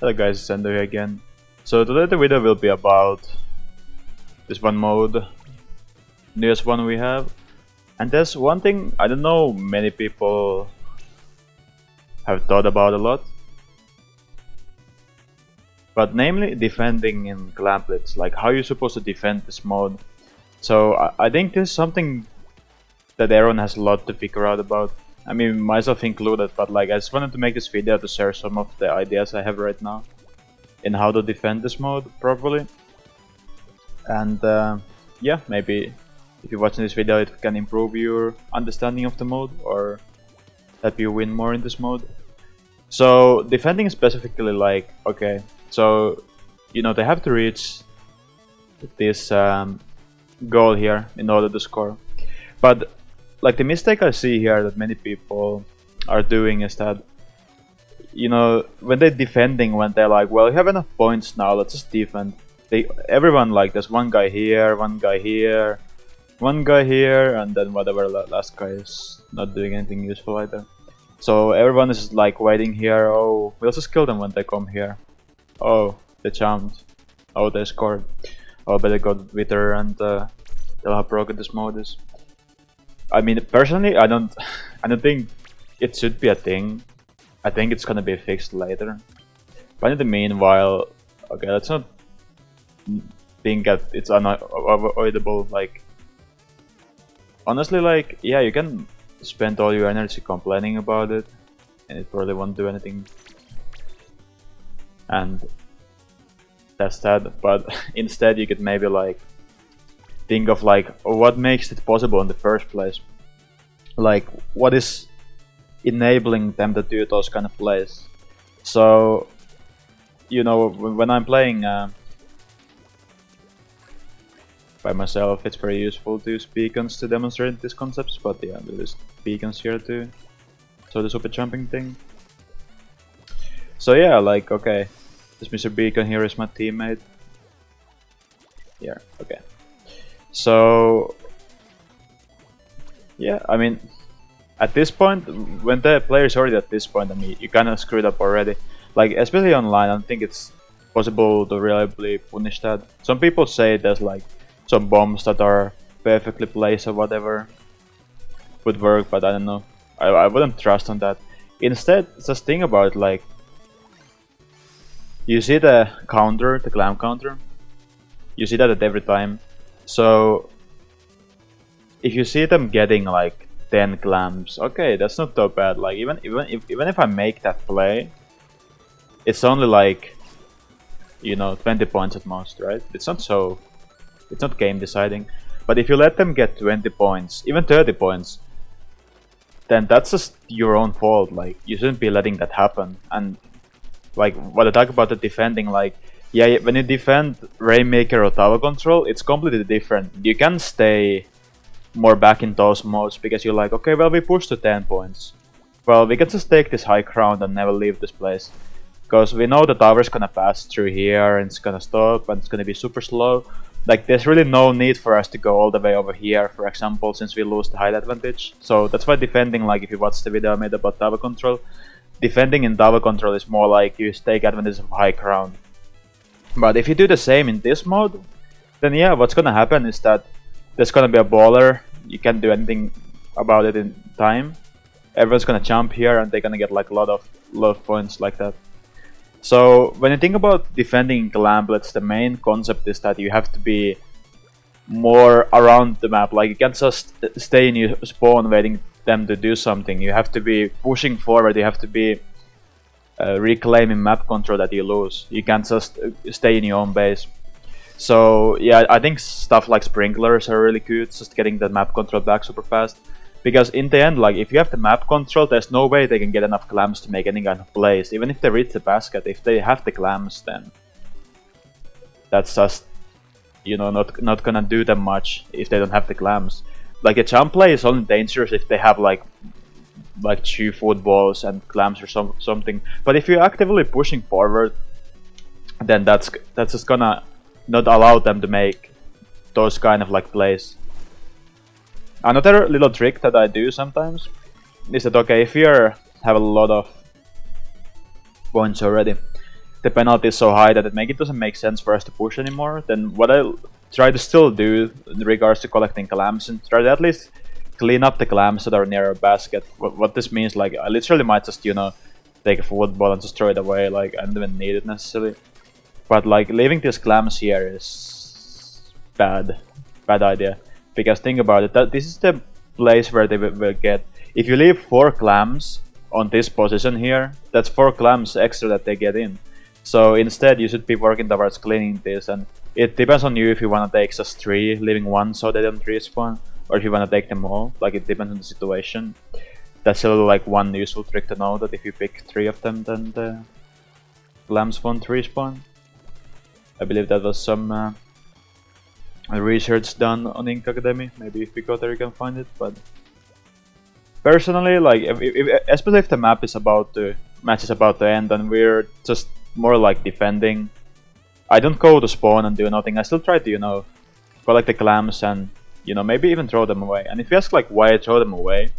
Hello guys, it's Sendou here again. So today the video will be about this one mode, newest one we have. And there's one thing I don't know many people have thought about a lot. But namely defending in Clam Blitz, like how you're supposed to defend this mode. So I think this is something that everyone has a lot to figure out about. I mean, myself included, but like I just wanted to make this video to share some of the ideas I have right now in how to defend this mode properly. And yeah, maybe if you're watching this video it can improve your understanding of the mode or help you win more in this mode. So defending specifically, like, okay, so you know they have to reach this goal here in order to score. But like the mistake I see here that many people are doing is that, you know, when they're defending, when they're like, well, you have enough points now, let's just defend. Everyone, like, there's one guy here, one guy here, one guy here, and then whatever last guy is not doing anything useful either. So everyone is like waiting here. Oh, we'll just kill them when they come here. Oh, they jumped. Oh, they scored. Oh, better go Wither and tell how broken this mode is. I mean, personally, I don't think it should be a thing. I think it's gonna be fixed later. But in the meanwhile, okay, let's not think that it's unavoidable. Like, honestly, like, yeah, you can spend all your energy complaining about it, and it probably won't do anything. And that's that. But instead, you could maybe like think of like what makes it possible in the first place. Like, what is enabling them to do those kind of plays. So, you know, when I'm playing by myself, it's very useful to use beacons to demonstrate these concepts, but yeah, there's beacons here too. So the super jumping thing. So yeah, like, okay, this Mr. Beacon here is my teammate. Here, okay. So yeah, I mean, at this point, when the player is already at this point, I mean, you kind of screwed up already. Like, especially online, I don't think it's possible to reliably punish that. Some people say there's like some bombs that are perfectly placed or whatever would work, but I don't know. I wouldn't trust on that. Instead, just think about it, like, you see the counter, the clam counter, you see that at every time. So if you see them getting like 10 clams, okay, that's not so bad. Like, even if I make that play, it's only like, you know, 20 points at most, right? It's not game deciding. But if you let them get 20 points, even 30 points, then that's just your own fault. Like, you shouldn't be letting that happen. And like, what I talk about the defending, like, yeah, when you defend Rainmaker or Tower Control, it's completely different. You can stay more back in those modes because you're like, okay, well, we pushed to 10 points. Well, we can just take this high ground and never leave this place. Because we know the tower's gonna pass through here and it's gonna stop and it's gonna be super slow. Like, there's really no need for us to go all the way over here, for example, since we lose the height advantage. So that's why defending, like, if you watch the video I made about Tower Control, defending in Tower Control is more like you take advantage of high ground. But if you do the same in this mode, then yeah, what's gonna happen is that there's gonna be a baller, you can't do anything about it in time. Everyone's gonna jump here and they're gonna get like a lot of points like that. So when you think about defending Clam Blitz, the main concept is that you have to be more around the map. Like, you can't just stay in your spawn waiting them to do something. You have to be pushing forward, you have to be reclaiming map control that you lose. You can't just stay in your own base. So yeah, I think stuff like sprinklers are really good, just getting the map control back super fast. Because in the end, like, if you have the map control, there's no way they can get enough clams to make any kind of plays. Even if they reach the basket, if they have the clams, then that's just, you know, not gonna do them much if they don't have the clams. Like, a jump play is only dangerous if they have like 2 footballs and clams or something. But if you're actively pushing forward, then that's just gonna not allow them to make those kind of like plays. Another little trick that I do sometimes is that, okay, if you have a lot of points already, the penalty is so high that it doesn't make sense for us to push anymore, then what I try to still do in regards to collecting clams and try to at least clean up the clams that are near our basket. What this means, like, I literally might just, you know, take a football and just throw it away, like, I don't even need it necessarily. But, like, leaving these clams here is bad idea. Because think about it, that this is the place where they will get... If you leave 4 clams on this position here, that's 4 clams extra that they get in. So instead you should be working towards cleaning this, and it depends on you if you want to take just 3, leaving 1 so they don't respawn, or if you want to take them all. Like, it depends on the situation. That's still like one useful trick to know, that if you pick 3 of them, then the clams won't respawn. I believe that was some research done on Ink Academy. Maybe if we go there you can find it, but personally, like, especially if the match is about to end and we're just more like defending, I don't go to spawn and do nothing. I still try to, you know, collect the clams and, you know, maybe even throw them away. And if you ask like why I throw them away,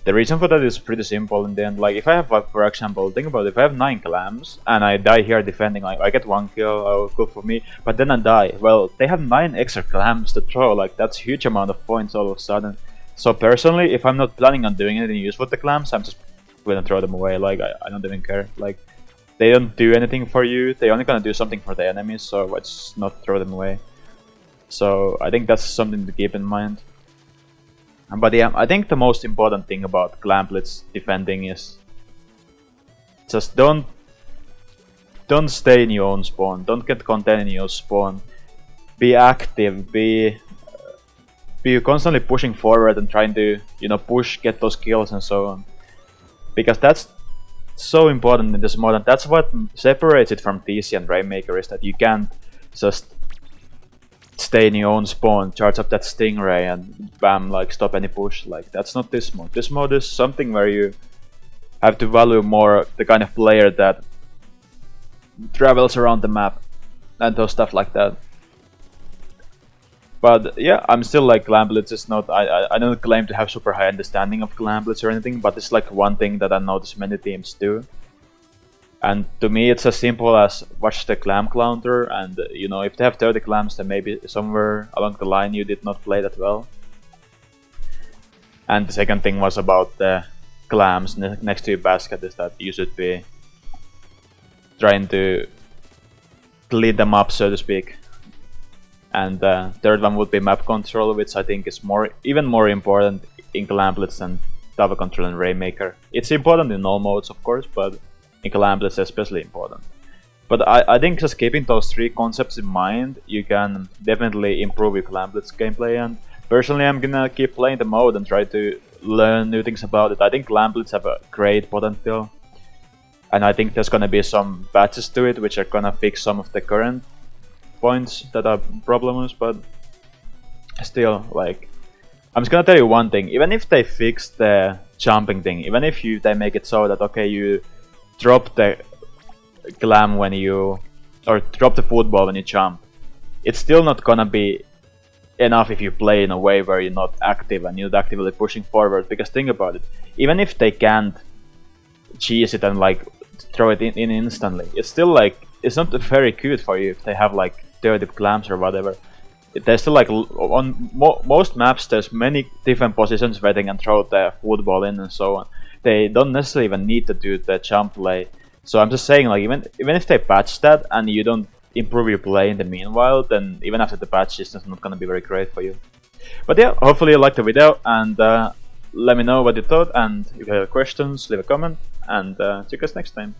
the reason for that is pretty simple in the end. Like, if I have, like, for example, think about it, if I have 9 clams and I die here defending, like, I get 1 kill, oh, good for me, but then I die. Well, they have 9 extra clams to throw, like, that's a huge amount of points all of a sudden. So personally, if I'm not planning on doing anything useful with the clams, I'm just gonna throw them away. Like, I don't even care. Like, they don't do anything for you, they're only gonna do something for the enemies, so let's not throw them away. So I think that's something to keep in mind. But yeah, I think the most important thing about Clam Blitz defending is just don't stay in your own spawn, don't get content in your spawn. Be active, be constantly pushing forward and trying to, you know, push, get those kills and so on. Because that's so important in this mod, and that's what separates it from TC and Rainmaker, is that you can't just stay in your own spawn, charge up that Stingray and bam, like, stop any push. Like, that's not this mode. This mode is something where you have to value more the kind of player that travels around the map and those stuff like that. But yeah, I'm still like, Clam Blitz is not, I don't claim to have super high understanding of Clam Blitz or anything, but it's like one thing that I notice many teams do. And to me it's as simple as watch the clam counter, and you know, if they have 30 clams, then maybe somewhere along the line you did not play that well. And the second thing was about the clams next to your basket, is that you should be trying to clean them up, so to speak. And the third one would be map control, which I think is even more important in Clam Blitz than tower control and Rainmaker. It's important in all modes, of course, but in Clam Blitz especially important. But I think just keeping those 3 concepts in mind, you can definitely improve your Clam Blitz gameplay. And personally, I'm gonna keep playing the mode and try to learn new things about it. I think Clam Blitz have a great potential, and I think there's gonna be some patches to it which are gonna fix some of the current points that are problems. But still, like, I'm just gonna tell you one thing: even if they fix the jumping thing, even if they make it so that, okay, you drop the clam when you, or drop the football when you jump, it's still not gonna be enough if you play in a way where you're not active and you're not actively pushing forward. Because think about it, even if they can't cheese it and like throw it in instantly, it's still like, it's not very good for you if they have like 30 clams or whatever. There's still like, on most maps there's many different positions where they can throw the football in and so on. They don't necessarily even need to do the jump play. So I'm just saying, like, even if they patch that and you don't improve your play in the meanwhile, then even after the patch, it's not gonna be very great for you. But yeah, hopefully you liked the video, and let me know what you thought, and if you have questions, leave a comment, and see you guys next time.